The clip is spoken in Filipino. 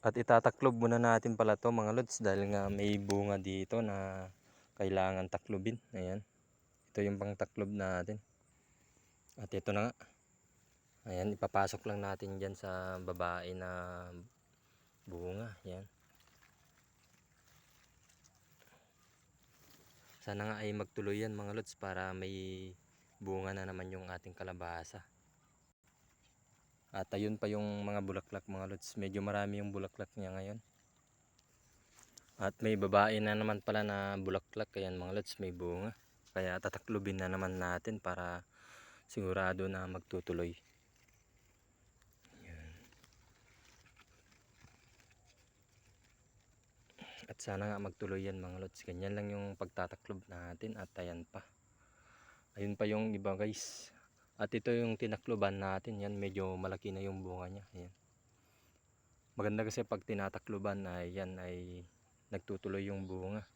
At itataklob muna natin pala to mga lods dahil nga may bunga dito na kailangan taklobin. Ayan. Ito yung pang taklob natin. At ito na nga. Ayan, ipapasok lang natin dyan sa babae na bunga. Ayan. Sana nga ay magtuloy yan mga lods para may bunga na naman yung ating kalabasa. At ayun pa yung mga bulaklak mga lods. Medyo marami yung bulaklak niya ngayon. At may babae na naman pala na bulaklak. Ayan mga lods, may bunga. Kaya tataklubin na naman natin para sigurado na magtutuloy. Ayan. At sana nga magtuloy yan mga lods. Ganyan lang yung pagtataklob natin. At ayan pa. Ayun pa yung iba guys. At ito yung tinakloban natin. Yan, medyo malaki na yung bunga niya. Ayan. Maganda kasi pag tinatakloban ay yan ay nagtutuloy yung bunga.